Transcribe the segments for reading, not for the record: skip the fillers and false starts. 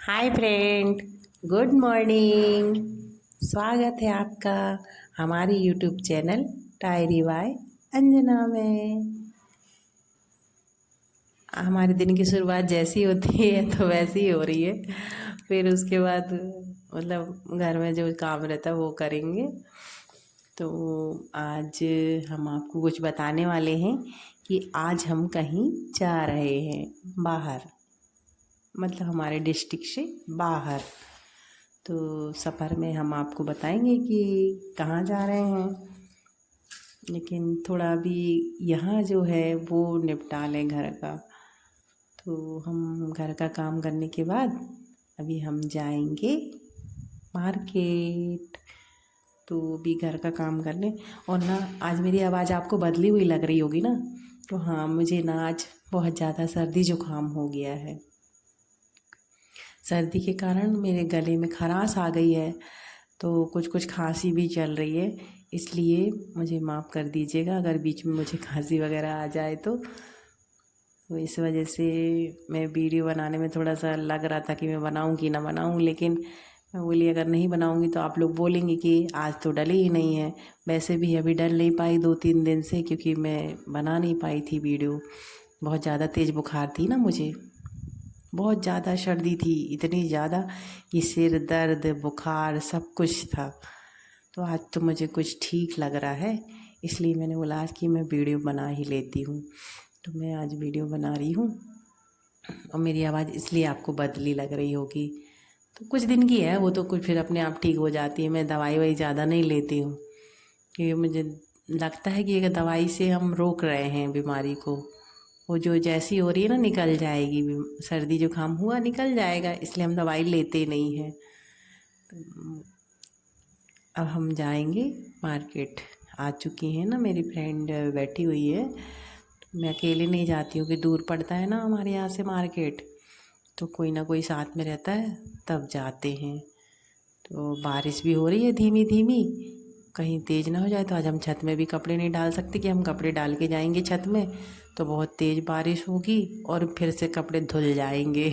Hi friend, good morning. स्वागत है आपका हमारी YouTube channel diary by Anjana में। हमारे दिन की शुरुआत जैसी होती है तो वैसी ही हो रही है। फिर उसके बाद मतलब घर में जो काम रहता है वो करेंगे। तो आज हम आपको कुछ बताने वाले हैं कि आज हम कहीं जा रहे हैं बाहर, मतलब हमारे डिस्ट्रिक्ट से बाहर। तो सफ़र में हम आपको बताएंगे कि कहाँ जा रहे हैं, लेकिन थोड़ा अभी यहाँ जो है वो निपटा लें घर का। तो हम घर का काम करने के बाद अभी हम जाएंगे मार्केट। तो अभी घर का काम कर लें। और ना आज मेरी आवाज़ आपको बदली हुई लग रही होगी ना, तो हाँ, मुझे ना आज बहुत ज़्यादा सर्दी जुकाम हो गया है। सर्दी के कारण मेरे गले में खराश आ गई है, तो कुछ कुछ खांसी भी चल रही है। इसलिए मुझे माफ़ कर दीजिएगा अगर बीच में मुझे खांसी वगैरह आ जाए तो इस वजह से मैं वीडियो बनाने में थोड़ा सा लग रहा था कि मैं बनाऊं कि ना बनाऊं, लेकिन मैं बोली अगर नहीं बनाऊंगी तो आप लोग बोलेंगे कि आज तो डली ही नहीं है। वैसे भी अभी डल नहीं पाई 2-3 दिन से, क्योंकि मैं बना नहीं पाई थी वीडियो। बहुत ज़्यादा तेज़ बुखार थी ना मुझे, बहुत ज़्यादा सर्दी थी, इतनी ज़्यादा कि सिर दर्द बुखार सब कुछ था। तो आज तो मुझे कुछ ठीक लग रहा है, इसलिए मैंने बोला आज कि मैं वीडियो बना ही लेती हूँ। तो मैं आज वीडियो बना रही हूँ और मेरी आवाज़ इसलिए आपको बदली लग रही होगी। तो कुछ दिन की है वो, तो कुछ फिर अपने आप ठीक हो जाती है। मैं दवाई ववाई ज़्यादा नहीं लेती हूँ, क्योंकि मुझे लगता है कि अगर दवाई से हम रोक रहे हैं बीमारी को, वो जो जैसी हो रही है ना निकल जाएगी। सर्दी जुकाम हुआ निकल जाएगा, इसलिए हम दवाई लेते नहीं हैं। अब हम जाएंगे मार्केट। आ चुकी हैं ना मेरी फ्रेंड, बैठी हुई है। मैं अकेले नहीं जाती हूँ कि दूर पड़ता है ना हमारे यहाँ से मार्केट, तो कोई ना कोई साथ में रहता है तब जाते हैं। तो बारिश भी हो रही है धीमी धीमी, कहीं तेज़ ना हो जाए। तो आज हम छत में भी कपड़े नहीं डाल सकते कि हम कपड़े डाल के जाएंगे छत में, तो बहुत तेज़ बारिश होगी और फिर से कपड़े धुल जाएंगे।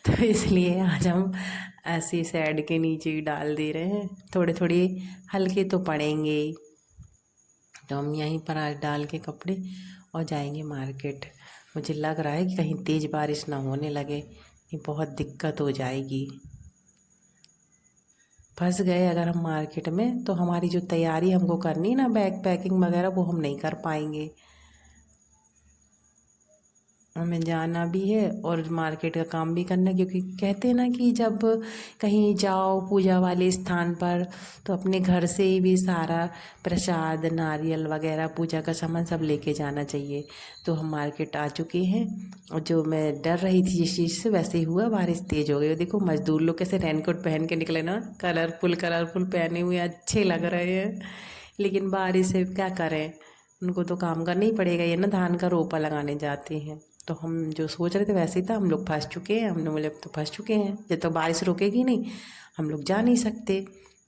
तो इसलिए आज हम ऐसे शेड के नीचे ही डाल दे रहे हैं, थोड़े थोड़े हल्के तो पड़ेंगे। तो हम यहीं पर आज डाल के कपड़े और जाएंगे मार्केट। मुझे लग रहा है कि कहीं तेज़ बारिश ना होने लगे, ये बहुत दिक्कत हो जाएगी। फंस गए अगर हम मार्केट में तो हमारी जो तैयारी हमको करनी है ना, बैग पैकिंग वगैरह, वो हम नहीं कर पाएंगे। हमें जाना भी है और मार्केट का काम भी करना है, क्योंकि कहते हैं ना कि जब कहीं जाओ पूजा वाले स्थान पर तो अपने घर से ही भी सारा प्रसाद नारियल वगैरह पूजा का सामान सब लेके जाना चाहिए। तो हम मार्केट आ चुके हैं, और जो मैं डर रही थी जिस चीज़ से, वैसे ही हुआ, बारिश तेज़ हो गई। देखो मजदूर लोग कैसे रेनकोट पहन के निकले ना, कलरफुल कलरफुल पहने हुए अच्छे लग रहे हैं। लेकिन बारिश से क्या करें, उनको तो काम करना ही पड़ेगा। ये ना धान का रोपा लगाने जाते हैं, तो हम जो सोच रहे थे वैसे ही था, हम लोग फंस चुके हैं। हमने बोले अब तो फंस चुके हैं, जब तक बारिश रुकेगी नहीं हम लोग जा नहीं सकते,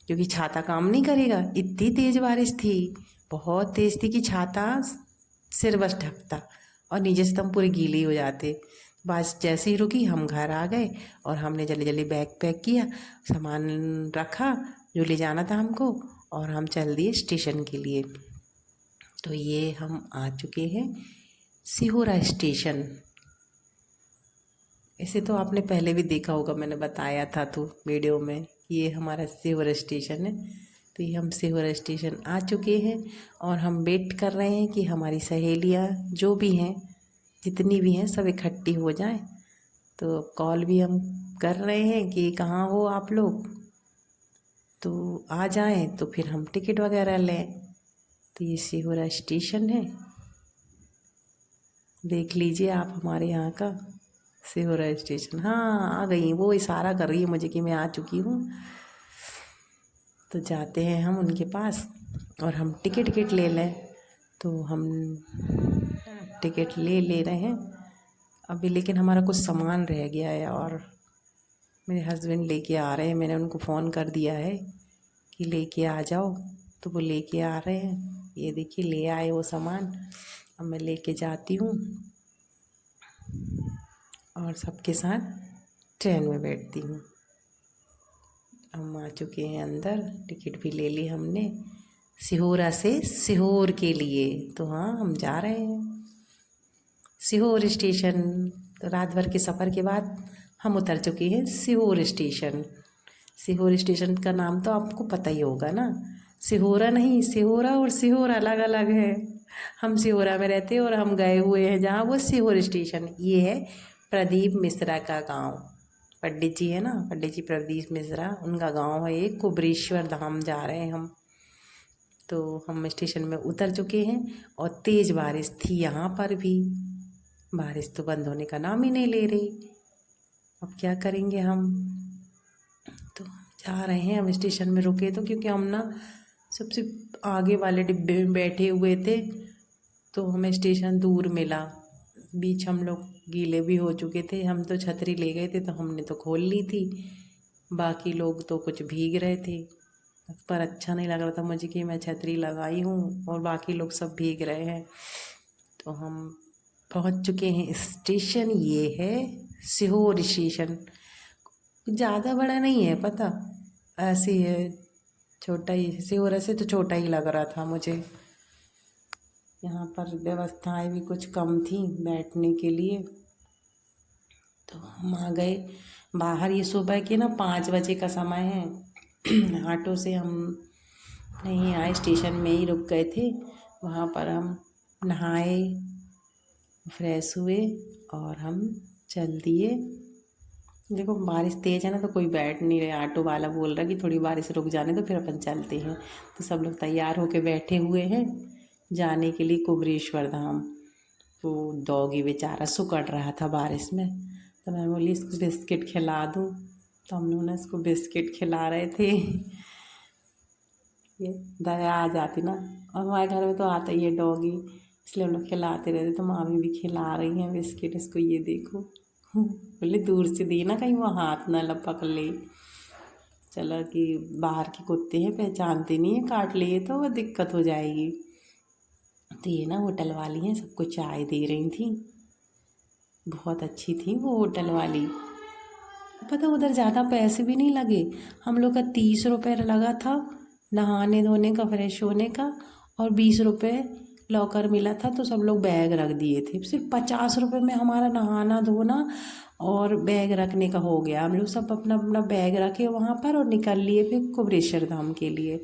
क्योंकि छाता काम नहीं करेगा। इतनी तेज़ बारिश थी, बहुत तेज़ थी कि छाता सिर बस ढकता और नीचे से तो हम पूरे गीले हो जाते। बस जैसे ही रुकी हम घर आ गए और हमने जल्दी जल्दी बैग पैक किया, सामान रखा जो ले जाना था हमको, और हम चल दिए स्टेशन के लिए। तो ये हम आ चुके हैं सिहोरा स्टेशन। इसे तो आपने पहले भी देखा होगा, मैंने बताया था तो वीडियो में, ये हमारा सिहोर स्टेशन है। तो ये हम सिहोर स्टेशन आ चुके हैं और हम वेट कर रहे हैं कि हमारी सहेलियाँ जो भी हैं, जितनी भी हैं, सब इकट्ठी हो जाएं। तो कॉल भी हम कर रहे हैं कि कहाँ हो आप लोग, तो आ जाएं तो फिर हम टिकट वगैरह लें। तो ये सिहोर स्टेशन है, देख लीजिए आप हमारे यहाँ का सिहोर स्टेशन। हाँ आ गई, वो इशारा कर रही है मुझे कि मैं आ चुकी हूँ। तो जाते हैं हम उनके पास और हम टिकट ले लें। तो हम टिकट ले रहे हैं अभी, लेकिन हमारा कुछ सामान रह गया है और मेरे हस्बैंड लेके आ रहे हैं। मैंने उनको फ़ोन कर दिया है कि लेके आ जाओ, तो वो लेके आ रहे हैं। ये देखिए ले आए वो सामान, अब मैं लेके जाती हूँ और सबके साथ ट्रेन में बैठती हूँ। हम आ चुके हैं अंदर, टिकट भी ले ली हमने सिहोरा से सीहोर के लिए। तो हाँ, हम जा रहे हैं सीहोर स्टेशन। तो रात भर के सफ़र के बाद हम उतर चुके हैं सीहोर स्टेशन। सीहोर स्टेशन का नाम तो आपको पता ही होगा ना, सिहोरा नहीं, सिहोरा और सीहोर अलग अलग है। हम सिहोरा में रहते हैं और हम गए हुए हैं जहाँ, वो सीहोर स्टेशन। ये है प्रदीप मिश्रा का गांव। पंडित जी है ना, पंडित जी प्रदीप मिश्रा, उनका गांव है एक। कुबरेश्वर धाम जा रहे हैं हम। तो हम स्टेशन में उतर चुके हैं और तेज़ बारिश थी यहाँ पर भी। बारिश तो बंद होने का नाम ही नहीं ले रही। अब क्या करेंगे हम। तो जा रहे हैं हम। स्टेशन में रुके तो क्योंकि हम ना सबसे आगे वाले डिब्बे में बैठे हुए थे, तो हमें स्टेशन दूर मिला। बीच हम लोग गीले भी हो चुके थे। हम तो छतरी ले गए थे तो हमने तो खोल ली थी, बाकी लोग तो कुछ भीग रहे थे। पर अच्छा नहीं लग रहा था मुझे कि मैं छतरी लगाई हूँ और बाकी लोग सब भीग रहे हैं। तो हम पहुँच चुके हैं स्टेशन। ये है सीहोर स्टेशन। ज़्यादा बड़ा नहीं है, पता ऐसे ही है, छोटा ही। सीहोर से तो छोटा ही लग रहा था मुझे। यहाँ पर व्यवस्थाएं भी कुछ कम थी बैठने के लिए। तो हम आ गए बाहर। ये सुबह के ना 5 बजे का समय है। ऑटो से हम नहीं आए, स्टेशन में ही रुक गए थे। वहाँ पर हम नहाए, फ्रेश हुए और हम चल दिए। देखो बारिश तेज़ है ना, तो कोई बैठ नहीं रहे। ऑटो वाला बोल रहा कि थोड़ी बारिश रुक जाने तो फिर अपन चलते हैं। तो सब लोग तैयार होके बैठे हुए हैं जाने के लिए कुबरेश्वर धाम। वो डॉगी बेचारा सुकड़ रहा था बारिश में, तो मैं बोली इसको बिस्किट खिला दूँ। तो हम लोग ना इसको बिस्किट खिला रहे थे। ये दया आ जाती ना, और हमारे घर में तो आता ही है डॉगी, इसलिए हम लोग खिलाते रहते। तो मामी भी खिला रही हैं बिस्किट इसको, ये देखो। बोले दूर से दी ना, कहीं वो हाथ ना लपक ले। चलो कि बाहर के कुत्ते हैं, पहचानते नहीं है, काट लिए तो वो दिक्कत हो जाएगी। तो ये ना होटल वाली हैं, सबको चाय दे रही थी। बहुत अच्छी थी वो होटल वाली। पता उधर ज़्यादा पैसे भी नहीं लगे। हम लोग का 30 रुपये लगा था नहाने धोने का, फ्रेश होने का, और 20 रुपये लॉकर मिला था। तो सब लोग बैग रख दिए थे। सिर्फ 50 रुपये में हमारा नहाना धोना और बैग रखने का हो गया। हम लोग सब अपना अपना बैग रखे वहाँ पर और निकल लिए फिर कुबरेश्वर धाम के लिए।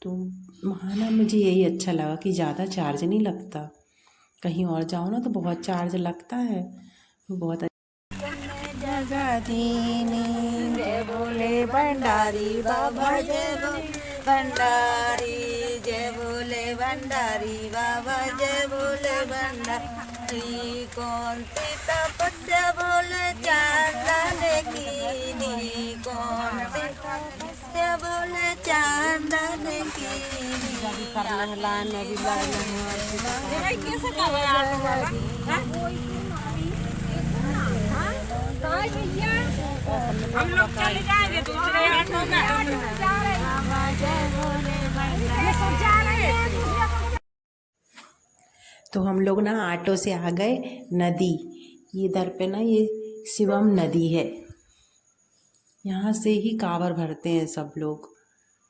तो वहाँ ना मुझे यही अच्छा लगा कि ज़्यादा चार्ज नहीं लगता। कहीं और जाओ ना तो बहुत चार्ज लगता है। बहुत जगदीनी जय बोले भंडारी बाबा, जय बोले भंडारी, जय बोले भंडारी बाबा, जय बोले भंडारी। कौन सी तपस्या बोले चांदन की, कौन सी तपस्या बोले चांदन की। हम लोग चले जाएंगे दूसरे ऑटो में। तो हम लोग ना ऑटो से आ गए नदी। ये इधर पे ना ये शिवम नदी है, यहाँ से ही कांवर भरते हैं सब लोग।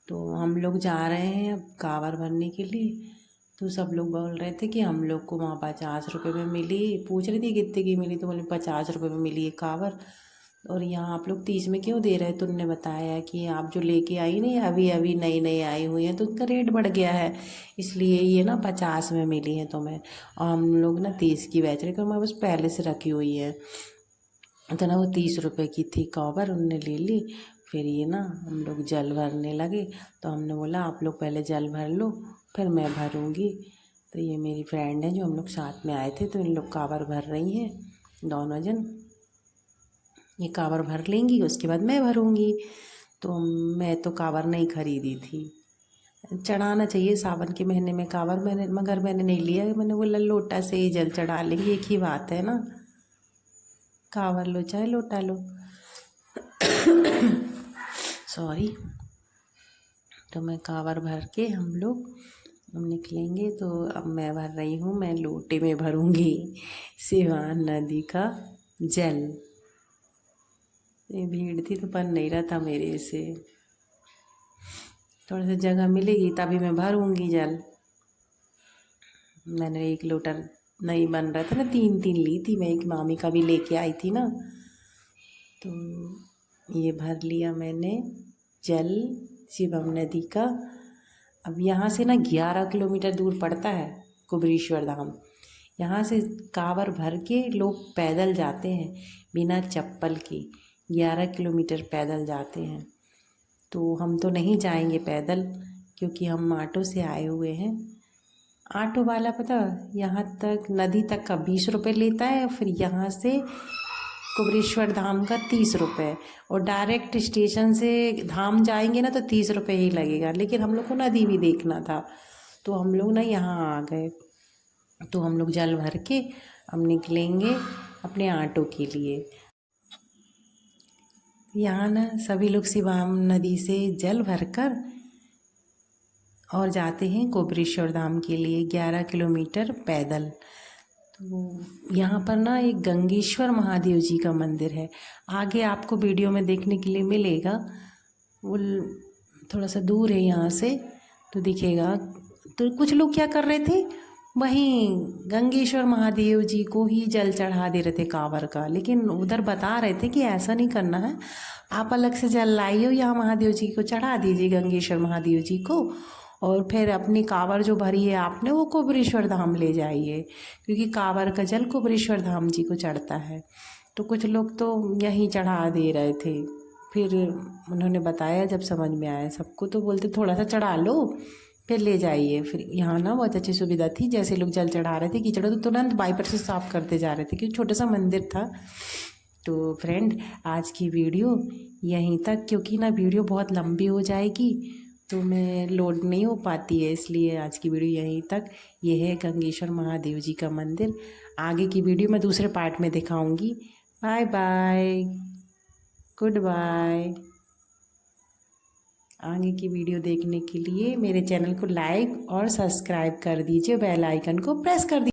तो हम लोग जा रहे हैं अब कांवर भरने के लिए। तो सब लोग बोल रहे थे कि हम लोग को वहाँ 50 रुपये में मिली। पूछ रही थी कितने की मिली, तो बोले 50 रुपये में मिली है कांवर। और यहाँ आप लोग 30 में क्यों दे रहे हैं। तो उन्होंने बताया कि आप जो लेके आई नहीं, अभी अभी नई नई आई हुई हैं तो उनका रेट बढ़ गया है, इसलिए ये ना 50 में मिली है तुम्हें। और हम लोग ना 30 की बेच रहे, क्योंकि हमारे पास पहले से रखी हुई है। तो ना वो 30 रुपये की थी कांवर, उनने ले ली। फिर ये ना हम लोग जल भरने लगे। तो हमने बोला आप लोग पहले जल भर लो, फिर मैं भरूँगी। तो ये मेरी फ्रेंड है जो हम लोग साथ में आए थे, तो इन लोग कांवर भर रही हैं दोनों जन। ये कांवर भर लेंगी, उसके बाद मैं भरूँगी। तो मैं तो कांवर नहीं खरीदी थी। चढ़ाना चाहिए सावन के महीने में कांवर, मगर मैंने नहीं लिया। मैंने बोला लोटा से ही जल चढ़ा लेंगे, एक ही बात है ना। कांवर लो चाहे लोटा लो। सॉरी। तो मैं कांवर भर के हम निकलेंगे। तो अब मैं भर रही हूँ, मैं लोटे में भरूँगी सिवान नदी का जल। ये भीड़ थी तो बन नहीं रहा था मेरे से। थोड़ा सा जगह मिलेगी तभी मैं भरूंगी जल। मैंने 1 लोटा नहीं बन रहा था ना, 3 ली थी मैं, एक मामी का भी लेके आई थी ना, तो ये भर लिया मैंने जल शिवम नदी का। अब यहाँ से ना 11 किलोमीटर दूर पड़ता है कुबरेश्वर धाम। यहाँ से कांवर भर के लोग पैदल जाते हैं बिना चप्पल के, 11 किलोमीटर पैदल जाते हैं। तो हम तो नहीं जाएंगे पैदल क्योंकि हम ऑटो से आए हुए हैं। ऑटो वाला पता यहाँ तक नदी तक का 20 रुपये लेता है, फिर यहाँ से कुबरेश्वर धाम का 30 रुपये, और डायरेक्ट स्टेशन से धाम जाएंगे ना तो 30 रुपये ही लगेगा। लेकिन हम लोग को नदी भी देखना था तो हम लोग ना यहाँ आ गए। तो हम लोग जल भर के हम निकलेंगे अपने ऑटो के लिए। यहाँ ना सभी लोग शिवम नदी से जल भरकर और जाते हैं कुबरेश्वर धाम के लिए 11 किलोमीटर पैदल। तो यहाँ पर ना एक गंगेश्वर महादेव जी का मंदिर है, आगे आपको वीडियो में देखने के लिए मिलेगा। वो थोड़ा सा दूर है यहाँ से तो दिखेगा। तो कुछ लोग क्या कर रहे थे, वहीं गंगेश्वर महादेव जी को ही जल चढ़ा दे रहे थे कांवर का। लेकिन उधर बता रहे थे कि ऐसा नहीं करना है, आप अलग से जल लाइए, यहाँ महादेव जी को चढ़ा दीजिए गंगेश्वर महादेव जी को, और फिर अपनी कांवर जो भरी है आपने वो कुबरेश्वर धाम ले जाइए, क्योंकि कांवर का जल कुबरेश्वर धाम जी को चढ़ता है। तो कुछ लोग तो यहीं चढ़ा दे रहे थे। फिर उन्होंने बताया, जब समझ में आया सबको तो बोलते थोड़ा सा चढ़ा लो फिर ले जाइए। फिर यहाँ ना बहुत अच्छी सुविधा थी, जैसे लोग जल चढ़ा रहे थे कीचड़ तो तुरंत वाइपर से साफ करते जा रहे थे, क्योंकि छोटा सा मंदिर था। तो फ्रेंड आज की वीडियो यहीं तक, क्योंकि ना वीडियो बहुत लंबी हो जाएगी तो मैं लोड नहीं हो पाती है, इसलिए आज की वीडियो यहीं तक। ये है गंगेश्वर महादेव जी का मंदिर। आगे की वीडियो मैं दूसरे पार्ट में दिखाऊंगी। Bye bye, goodbye. आगे की वीडियो देखने के लिए मेरे चैनल को लाइक और सब्सक्राइब कर दीजिए, बेल आइकन को प्रेस कर दीजिए।